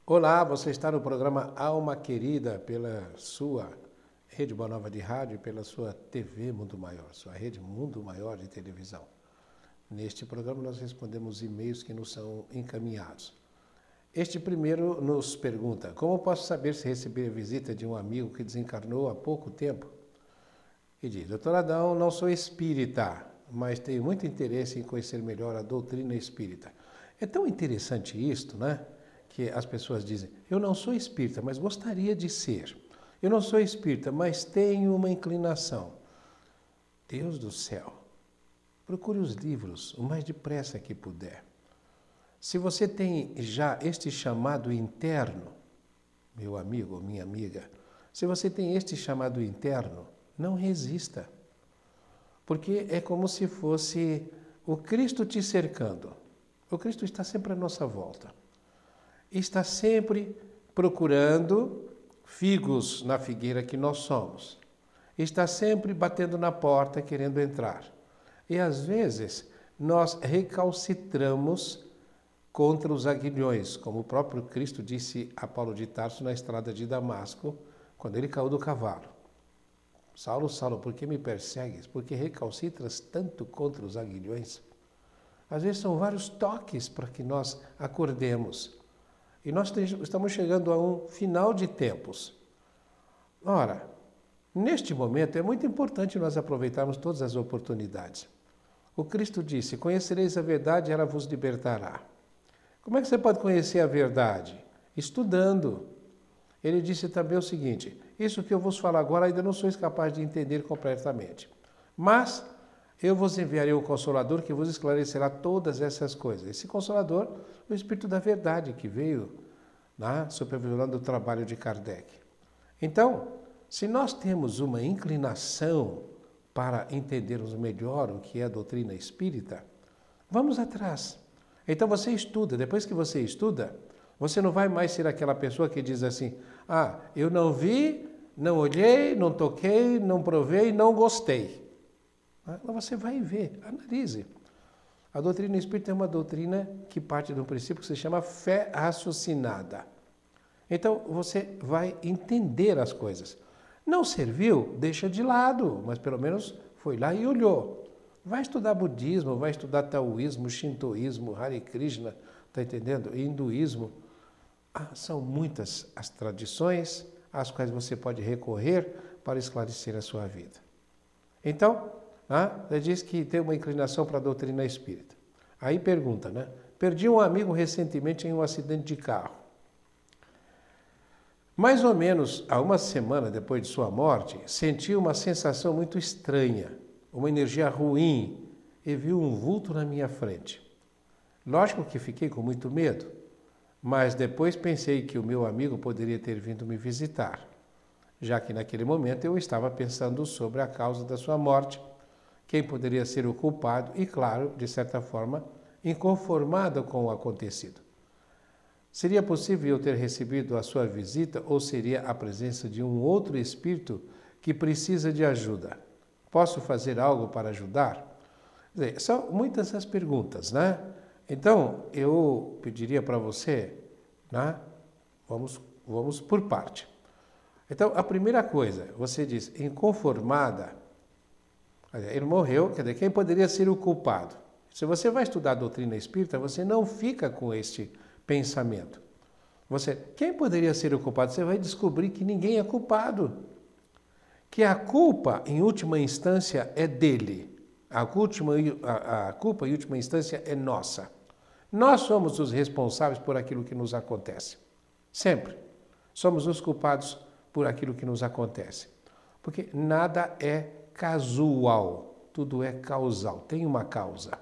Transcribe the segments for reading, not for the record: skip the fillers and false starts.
Olá, você está no programa Alma Querida pela sua Rede Boa Nova de Rádio e pela sua TV Mundo Maior, sua Rede Mundo Maior de televisão. Neste programa nós respondemos e-mails que nos são encaminhados. Este primeiro nos pergunta: como posso saber se recebi a visita de um amigo que desencarnou há pouco tempo? E diz: Doutor Adão, não sou espírita, mas tenho muito interesse em conhecer melhor a doutrina espírita. É tão interessante isto, né? Que as pessoas dizem: eu não sou espírita, mas gostaria de ser. Eu não sou espírita, mas tenho uma inclinação. Deus do céu, procure os livros o mais depressa que puder. Se você tem já este chamado interno, meu amigo ou minha amiga, se você tem este chamado interno, não resista. Porque é como se fosse o Cristo te cercando. O Cristo está sempre à nossa volta. Está sempre procurando figos na figueira que nós somos. Está sempre batendo na porta, querendo entrar. E às vezes nós recalcitramos contra os aguilhões, como o próprio Cristo disse a Paulo de Tarso na estrada de Damasco, quando ele caiu do cavalo. Saulo, Saulo, por que me persegues? Porque recalcitras tanto contra os aguilhões? Às vezes são vários toques para que nós acordemos. E nós estamos chegando a um final de tempos. Ora, neste momento é muito importante nós aproveitarmos todas as oportunidades. O Cristo disse: conhecereis a verdade e ela vos libertará. Como é que você pode conhecer a verdade? Estudando. Ele disse também o seguinte: isso que eu vos falo agora ainda não sois capaz de entender completamente. Mas eu vos enviarei o Consolador que vos esclarecerá todas essas coisas. Esse Consolador, o Espírito da Verdade, que veio supervisionando o trabalho de Kardec. Então, se nós temos uma inclinação para entendermos melhor o que é a doutrina espírita, vamos atrás. Então você estuda. Depois que você estuda, você não vai mais ser aquela pessoa que diz assim: ah, eu não vi, não olhei, não toquei, não provei, não gostei. Você vai ver, analise. A doutrina espírita é uma doutrina que parte de um princípio que se chama fé raciocinada. Então você vai entender as coisas. Não serviu? Deixa de lado, mas pelo menos foi lá e olhou. Vai estudar budismo, vai estudar taoísmo, shintoísmo, Hare Krishna, está entendendo? Hinduísmo. São muitas as tradições às quais você pode recorrer para esclarecer a sua vida. Então, ele diz que tem uma inclinação para a doutrina espírita. Aí pergunta, né? Perdi um amigo recentemente em um acidente de carro. Mais ou menos há uma semana depois de sua morte, senti uma sensação muito estranha, uma energia ruim, e vi um vulto na minha frente. Lógico que fiquei com muito medo, mas depois pensei que o meu amigo poderia ter vindo me visitar, já que naquele momento eu estava pensando sobre a causa da sua morte, quem poderia ser o culpado e, claro, de certa forma, inconformado com o acontecido. Seria possível eu ter recebido a sua visita ou seria a presença de um outro espírito que precisa de ajuda? Posso fazer algo para ajudar? Quer dizer, são muitas as perguntas, né? Então, eu pediria para você, né? Vamos por parte. Então, a primeira coisa, você diz, inconformada, ele morreu, quer dizer, quem poderia ser o culpado? Se você vai estudar a doutrina espírita, você não fica com este pensamento. Quem poderia ser o culpado? Você vai descobrir que ninguém é culpado. Que a culpa, em última instância, é dele. A culpa, em última instância, é nossa. Nós somos os responsáveis por aquilo que nos acontece. Sempre. Somos os culpados por aquilo que nos acontece. Porque nada é casual, tudo é causal, tem uma causa.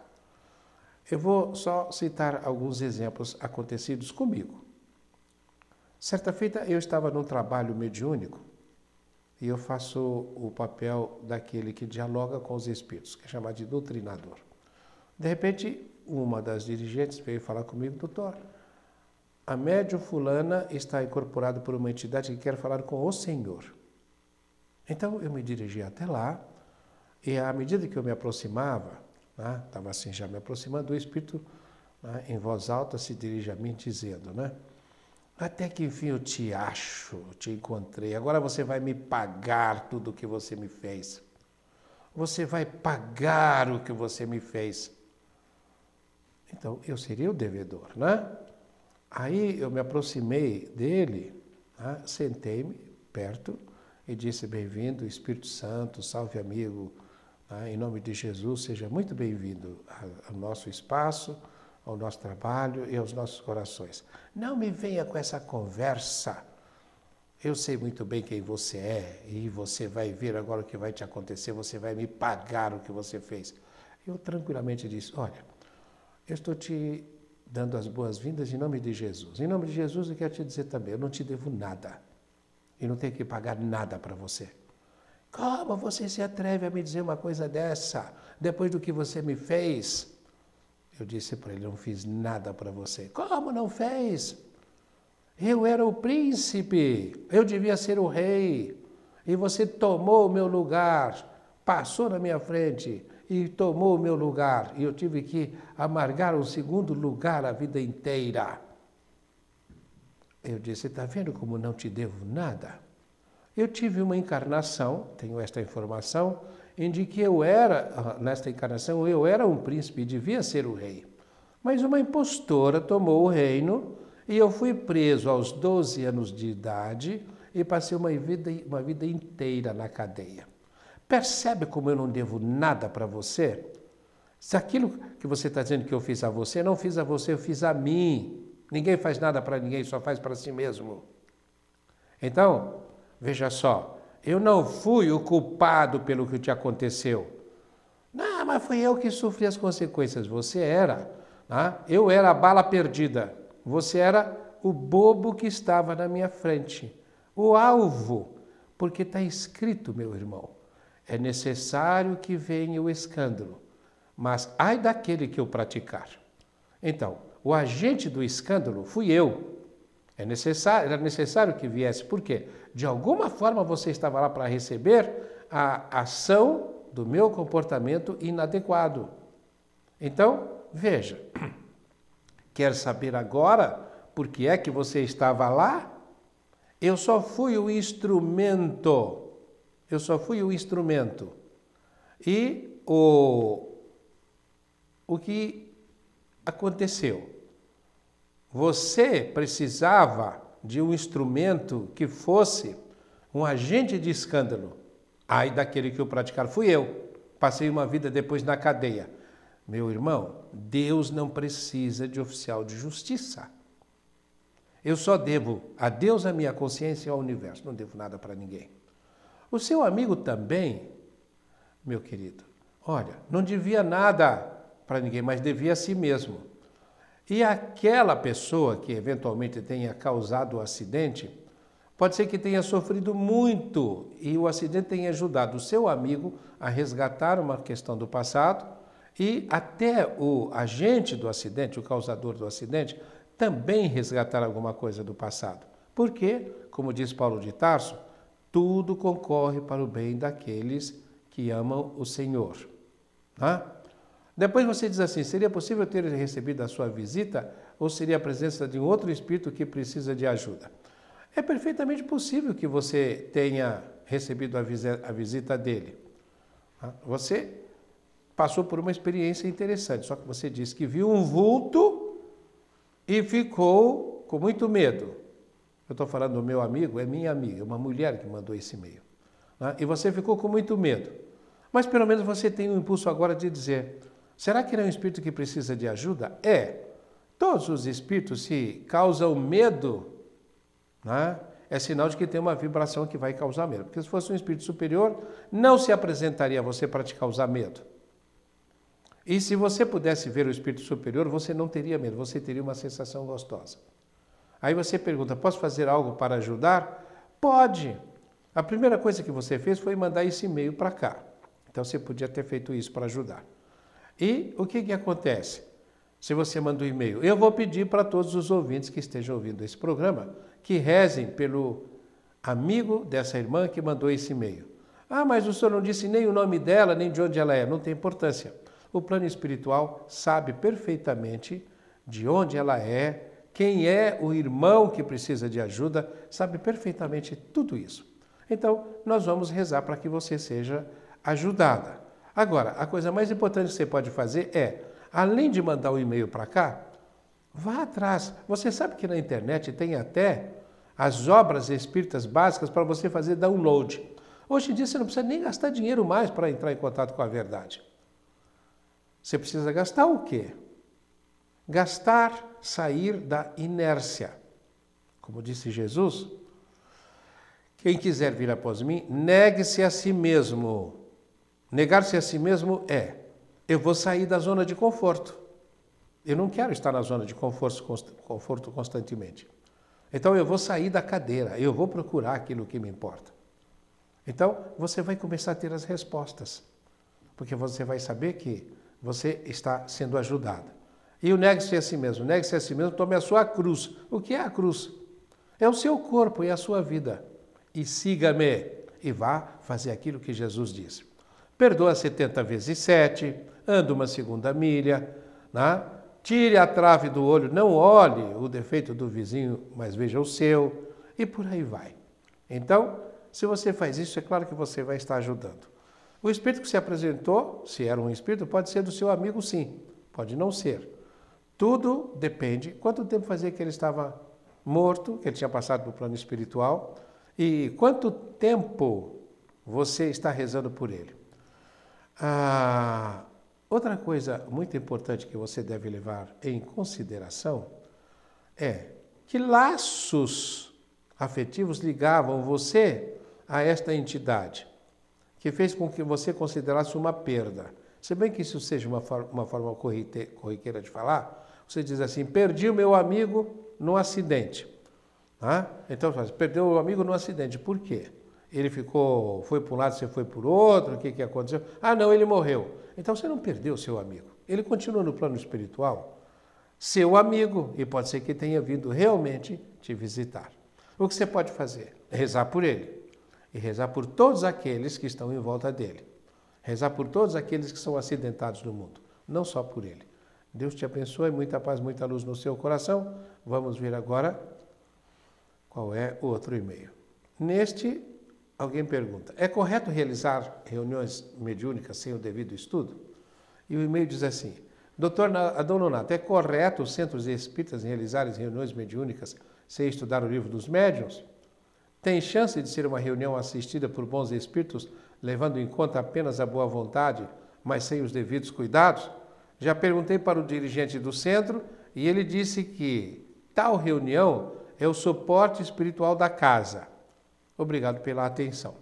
Eu vou só citar alguns exemplos acontecidos comigo. Certa feita eu estava num trabalho mediúnico e eu faço o papel daquele que dialoga com os espíritos, que é chamado de doutrinador. De repente, uma das dirigentes veio falar comigo: doutor, a médium fulana está incorporada por uma entidade que quer falar com o senhor. Então eu me dirigi até lá e à medida que eu me aproximava, estava assim já me aproximando, o espírito, em voz alta se dirige a mim dizendo, Até que enfim eu te acho, eu te encontrei. Agora você vai me pagar tudo o que você me fez. Você vai pagar o que você me fez. Então, eu seria o devedor, né? Aí eu me aproximei dele, né? Sentei-me perto e disse: bem-vindo, Espírito Santo, salve amigo, né? Em nome de Jesus, seja muito bem-vindo ao nosso espaço, ao nosso trabalho e aos nossos corações. Não me venha com essa conversa. Eu sei muito bem quem você é e você vai ver agora o que vai te acontecer, você vai me pagar o que você fez. Eu tranquilamente disse: olha, eu estou te dando as boas-vindas em nome de Jesus. Em nome de Jesus eu quero te dizer também, eu não te devo nada e não tenho que pagar nada para você. Como você se atreve a me dizer uma coisa dessa, depois do que você me fez? Eu disse para ele: não fiz nada para você. Como não fez? Eu era o príncipe, eu devia ser o rei, e você tomou o meu lugar, passou na minha frente e tomou o meu lugar, e eu tive que amargar um segundo lugar a vida inteira. Eu disse: está vendo como não te devo nada? Eu tive uma encarnação, tenho esta informação, em que nesta encarnação, eu era um príncipe e devia ser o rei. Mas uma impostora tomou o reino e eu fui preso aos 12 anos de idade e passei uma vida inteira na cadeia. Percebe como eu não devo nada para você? Se aquilo que você está dizendo que eu fiz a você, não fiz a você, eu fiz a mim. Ninguém faz nada para ninguém, só faz para si mesmo. Então, veja só, eu não fui o culpado pelo que te aconteceu. Não, mas fui eu que sofri as consequências. Você era, né? Eu era a bala perdida. Você era o bobo que estava na minha frente. O alvo, porque está escrito, meu irmão, é necessário que venha o escândalo, mas ai daquele que o praticar. Então, o agente do escândalo fui eu. Era necessário que viesse. Por quê? De alguma forma você estava lá para receber a ação do meu comportamento inadequado. Então, veja, quer saber agora por que é que você estava lá? Eu só fui o instrumento. Eu só fui o instrumento. E o que aconteceu? Você precisava de um instrumento que fosse um agente de escândalo. Ai daquele que o praticar fui eu. Passei uma vida depois na cadeia. Meu irmão, Deus não precisa de oficial de justiça. Eu só devo a Deus, a minha consciência e ao universo. Não devo nada para ninguém. O seu amigo também, meu querido, olha, não devia nada para ninguém, mas devia a si mesmo. E aquela pessoa que eventualmente tenha causado o acidente, pode ser que tenha sofrido muito e o acidente tenha ajudado o seu amigo a resgatar uma questão do passado e até o agente do acidente, o causador do acidente, também resgatar alguma coisa do passado. Porque, como diz Paulo de Tarso, tudo concorre para o bem daqueles que amam o Senhor. Tá? Depois você diz assim: seria possível ter recebido a sua visita ou seria a presença de um outro espírito que precisa de ajuda? É perfeitamente possível que você tenha recebido a visita dele. Você passou por uma experiência interessante, só que você disse que viu um vulto e ficou com muito medo. Eu estou falando do meu amigo, é minha amiga, uma mulher que mandou esse e-mail. E você ficou com muito medo. Mas pelo menos você tem um impulso agora de dizer: será que ele é um espírito que precisa de ajuda? É. Todos os espíritos, se causam medo, né, é sinal de que tem uma vibração que vai causar medo. Porque se fosse um espírito superior, não se apresentaria a você para te causar medo. E se você pudesse ver o espírito superior, você não teria medo, você teria uma sensação gostosa. Aí você pergunta: posso fazer algo para ajudar? Pode. A primeira coisa que você fez foi mandar esse e-mail para cá. Então você podia ter feito isso para ajudar. E o que acontece? Se você manda um e-mail, eu vou pedir para todos os ouvintes que estejam ouvindo esse programa que rezem pelo amigo dessa irmã que mandou esse e-mail. Ah, mas o senhor não disse nem o nome dela, nem de onde ela é. Não tem importância. O plano espiritual sabe perfeitamente de onde ela é, quem é o irmão que precisa de ajuda, sabe perfeitamente tudo isso. Então, nós vamos rezar para que você seja ajudada. Agora, a coisa mais importante que você pode fazer é, além de mandar o e-mail para cá, vá atrás. Você sabe que na internet tem até as obras espíritas básicas para você fazer download. Hoje em dia você não precisa nem gastar dinheiro mais para entrar em contato com a verdade. Você precisa gastar o quê? Gastar, sair da inércia. Como disse Jesus, quem quiser vir após mim, negue-se a si mesmo. Negar-se a si mesmo é, eu vou sair da zona de conforto. Eu não quero estar na zona de conforto constantemente. Então eu vou sair da cadeira, eu vou procurar aquilo que me importa. Então você vai começar a ter as respostas, porque você vai saber que você está sendo ajudada. E o negue-se a si mesmo, tome a sua cruz. O que é a cruz? É o seu corpo e a sua vida. E siga-me, e vá fazer aquilo que Jesus disse. Perdoa 70 vezes 7, anda uma segunda milha, né? Tire a trave do olho, não olhe o defeito do vizinho, mas veja o seu, e por aí vai. Então, se você faz isso, é claro que você vai estar ajudando. O espírito que se apresentou, se era um espírito, pode ser do seu amigo, sim, pode não ser. Tudo depende quanto tempo fazia que ele estava morto, que ele tinha passado para o plano espiritual, e quanto tempo você está rezando por ele. Outra coisa muito importante que você deve levar em consideração é que laços afetivos ligavam você a esta entidade, que fez com que você considerasse uma perda. Se bem que isso seja uma forma corriqueira de falar, você diz assim, perdi o meu amigo no acidente. Então, perdeu o amigo no acidente. Por quê? Ele foi para um lado, você foi por outro, o que aconteceu? Não, ele morreu. Então você não perdeu o seu amigo. Ele continua no plano espiritual, seu amigo, e pode ser que tenha vindo realmente te visitar. O que você pode fazer? É rezar por ele. E rezar por todos aqueles que estão em volta dele. Rezar por todos aqueles que são acidentados no mundo, não só por ele. Deus te abençoe, muita paz, muita luz no seu coração. Vamos ver agora qual é o outro e-mail. Neste, alguém pergunta, é correto realizar reuniões mediúnicas sem o devido estudo? E o e-mail diz assim, Doutor Adão, é correto os centros espíritas realizarem reuniões mediúnicas sem estudar o livro dos médiuns? Tem chance de ser uma reunião assistida por bons espíritos, levando em conta apenas a boa vontade, mas sem os devidos cuidados? Já perguntei para o dirigente do centro e ele disse que tal reunião é o suporte espiritual da casa. Obrigado pela atenção.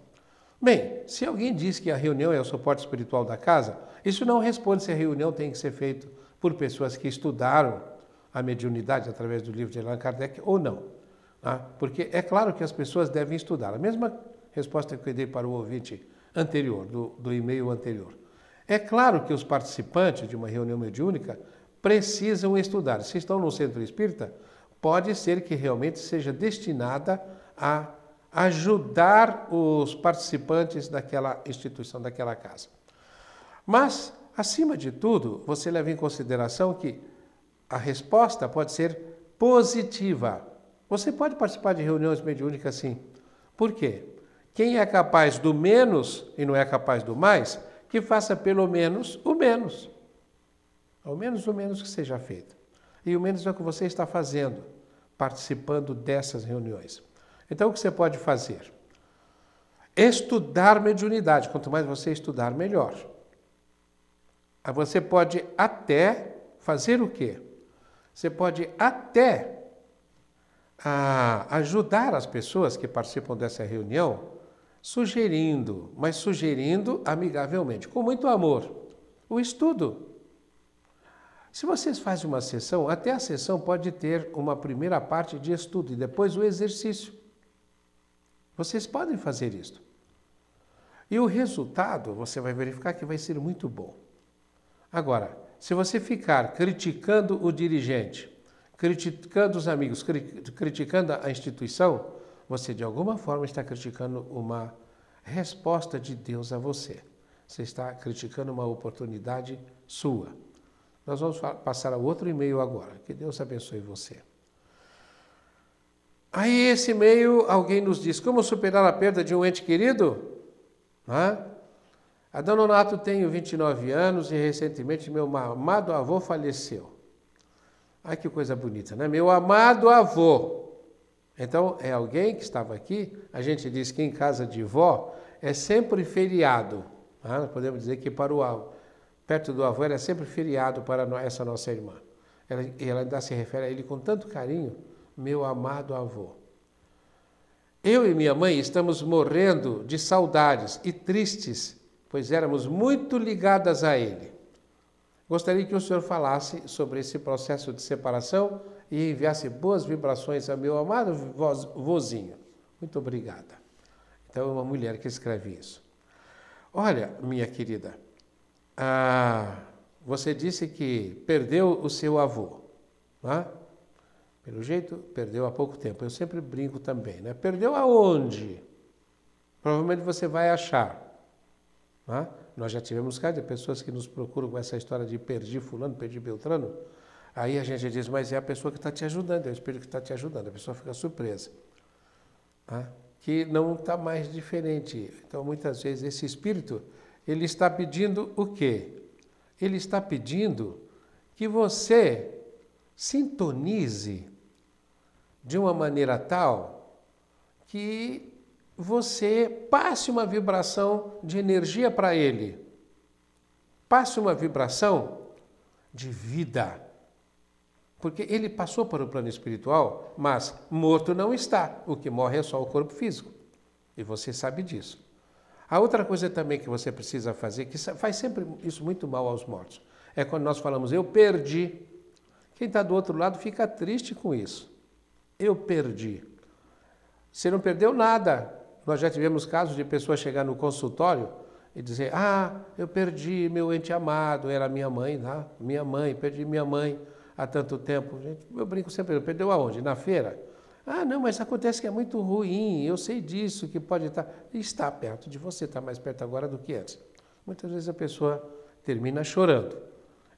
Bem, se alguém diz que a reunião é o suporte espiritual da casa, isso não responde se a reunião tem que ser feita por pessoas que estudaram a mediunidade através do livro de Allan Kardec ou não. Porque é claro que as pessoas devem estudar. A mesma resposta que eu dei para o ouvinte anterior, do e-mail anterior. É claro que os participantes de uma reunião mediúnica precisam estudar. Se estão no centro espírita, pode ser que realmente seja destinada a ajudar os participantes daquela instituição, daquela casa. Mas, acima de tudo, você leva em consideração que a resposta pode ser positiva. Você pode participar de reuniões mediúnicas, sim. Por quê? Quem é capaz do menos e não é capaz do mais, que faça pelo menos o menos. Ao menos o menos que seja feito. E o menos é o que você está fazendo, participando dessas reuniões. Então, o que você pode fazer? Estudar mediunidade. Quanto mais você estudar, melhor. Você pode até fazer o quê? Você pode até ajudar as pessoas que participam dessa reunião, mas sugerindo amigavelmente, com muito amor, o estudo. Se vocês fazem uma sessão, até a sessão pode ter uma primeira parte de estudo e depois o exercício. Vocês podem fazer isso. E o resultado, você vai verificar que vai ser muito bom. Agora, se você ficar criticando o dirigente, criticando os amigos, criticando a instituição, você de alguma forma está criticando uma resposta de Deus a você. Você está criticando uma oportunidade sua. Nós vamos passar ao outro e-mail agora. Que Deus abençoe você. Aí, esse meio, alguém nos diz, como superar a perda de um ente querido? A Dona Nonato tem 29 anos e recentemente meu amado avô faleceu. Ai, que coisa bonita, né? Meu amado avô. Então, é alguém que estava aqui, a gente diz que em casa de vó é sempre feriado. Podemos dizer que para o avô, perto do avô, era sempre feriado para essa nossa irmã. Ela ainda se refere a ele com tanto carinho, meu amado avô. Eu e minha mãe estamos morrendo de saudades e tristes, pois éramos muito ligadas a ele. Gostaria que o senhor falasse sobre esse processo de separação e enviasse boas vibrações a meu amado vozinho. Muito obrigada. Então, é uma mulher que escreve isso. Olha, minha querida, você disse que perdeu o seu avô, não é? Pelo jeito, perdeu há pouco tempo. Eu sempre brinco também, né? Perdeu aonde? Provavelmente você vai achar. Não é? Nós já tivemos casos de pessoas que nos procuram com essa história de perdi fulano, perdi beltrano. Aí a gente diz, mas é a pessoa que está te ajudando, é o espírito que está te ajudando. A pessoa fica surpresa. Que não está mais diferente. Então, muitas vezes, esse espírito, ele está pedindo o quê? Ele está pedindo que você sintonize de uma maneira tal que você passe uma vibração de energia para ele. Passe uma vibração de vida. Porque ele passou para o plano espiritual, mas morto não está. O que morre é só o corpo físico. E você sabe disso. A outra coisa também que você precisa fazer, que faz sempre isso muito mal aos mortos, é quando nós falamos, eu perdi. Quem está do outro lado fica triste com isso. Eu perdi. Você não perdeu nada. Nós já tivemos casos de pessoas chegar no consultório e dizer, eu perdi meu ente amado, era minha mãe, perdi minha mãe há tanto tempo. Gente, eu brinco sempre, perdeu aonde? Na feira? Não, mas acontece que é muito ruim, eu sei disso, que pode estar... Está perto de você, está mais perto agora do que antes. Muitas vezes a pessoa termina chorando.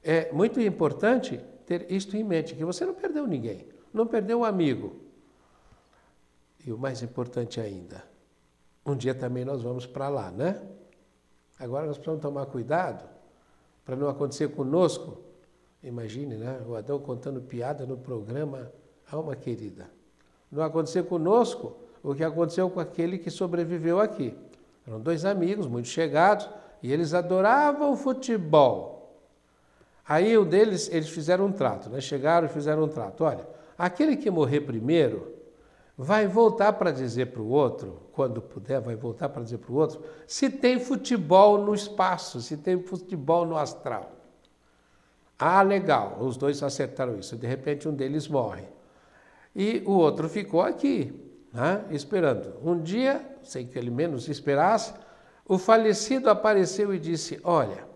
É muito importante ter isto em mente, que você não perdeu ninguém, não perdeu um amigo. E o mais importante ainda, um dia também nós vamos para lá, né? Agora nós precisamos tomar cuidado para não acontecer conosco. Imagine, né? O Adão contando piada no programa Alma Querida. Não acontecer conosco o que aconteceu com aquele que sobreviveu aqui. Eram dois amigos muito chegados e eles adoravam futebol. Aí um deles, eles fizeram um trato, né? Chegaram e fizeram um trato. Olha, aquele que morrer primeiro vai voltar para dizer para o outro, quando puder, vai voltar para dizer para o outro, se tem futebol no espaço, se tem futebol no astral. Legal, os dois acertaram isso. De repente um deles morre. E o outro ficou aqui, né, esperando. Um dia, sem que ele menos esperasse, o falecido apareceu e disse, olha,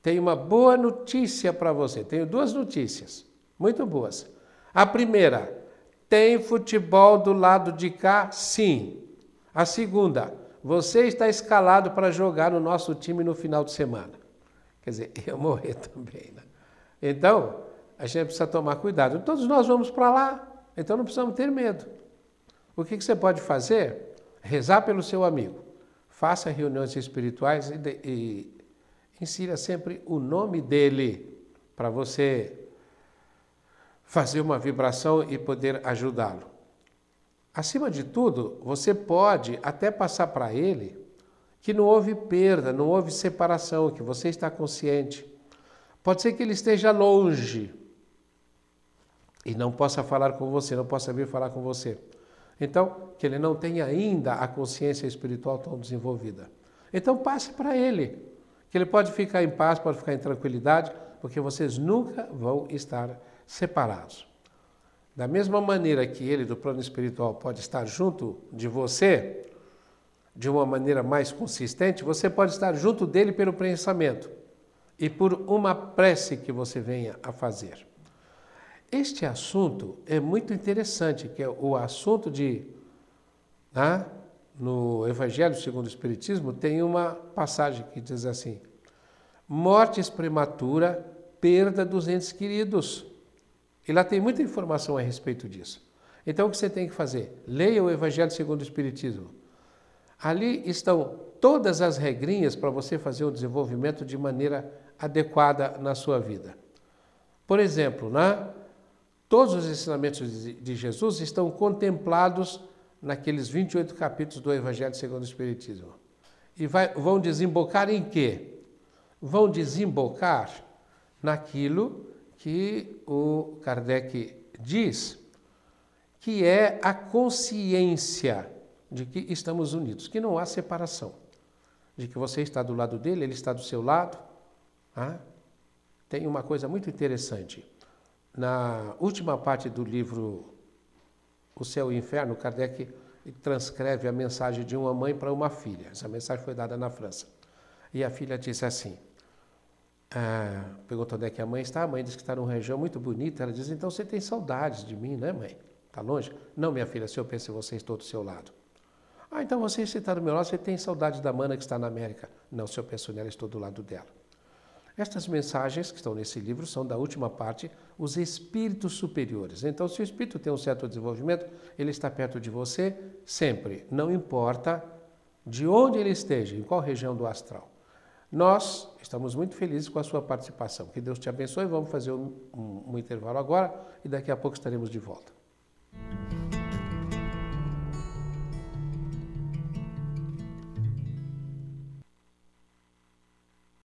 tenho uma boa notícia para você. Tenho duas notícias, muito boas. A primeira, tem futebol do lado de cá? Sim. A segunda, você está escalado para jogar no nosso time no final de semana. Quer dizer, eu morrer também, né? Então, a gente precisa tomar cuidado. Todos nós vamos para lá, então não precisamos ter medo. O que você pode fazer? Rezar pelo seu amigo. Faça reuniões espirituais e insira sempre o nome dele para você fazer uma vibração e poder ajudá-lo. Acima de tudo, você pode até passar para ele que não houve perda, não houve separação, que você está consciente. Pode ser que ele esteja longe e não possa falar com você, não possa vir falar com você. Então, que ele não tenha ainda a consciência espiritual tão desenvolvida. Então, passe para ele, que ele pode ficar em paz, pode ficar em tranquilidade, porque vocês nunca vão estar separados. Da mesma maneira que ele, do plano espiritual, pode estar junto de você, de uma maneira mais consistente, você pode estar junto dele pelo pensamento e por uma prece que você venha a fazer. Este assunto é muito interessante, que é o assunto de... no Evangelho segundo o Espiritismo tem uma passagem que diz assim, mortes prematura, perda dos entes queridos. E lá tem muita informação a respeito disso. Então, o que você tem que fazer? Leia o Evangelho segundo o Espiritismo. Ali estão todas as regrinhas para você fazer o desenvolvimento de maneira adequada na sua vida. Por exemplo, todos os ensinamentos de Jesus estão contemplados naqueles 28 capítulos do Evangelho segundo o Espiritismo. E vão desembocar em quê? Vão desembocar naquilo que o Kardec diz, que é a consciência de que estamos unidos, que não há separação, de que você está do lado dele, ele está do seu lado. Tem uma coisa muito interessante. Na última parte do livro O Céu e o Inferno, Kardec transcreve a mensagem de uma mãe para uma filha. Essa mensagem foi dada na França. E a filha disse assim, perguntou onde é que a mãe está. A mãe disse que está numa região muito bonita. Ela diz, então você tem saudades de mim, né, mãe? Está longe? Não, minha filha, se eu penso em você, estou do seu lado. Então você está do meu lado, você tem saudade da mana que está na América. Não, se eu penso nela, estou do lado dela. Estas mensagens que estão nesse livro são da última parte, os espíritos superiores. Então, se o espírito tem um certo desenvolvimento, ele está perto de você sempre, não importa de onde ele esteja, em qual região do astral. Nós estamos muito felizes com a sua participação. Que Deus te abençoe. Vamos fazer um intervalo agora e daqui a pouco estaremos de volta.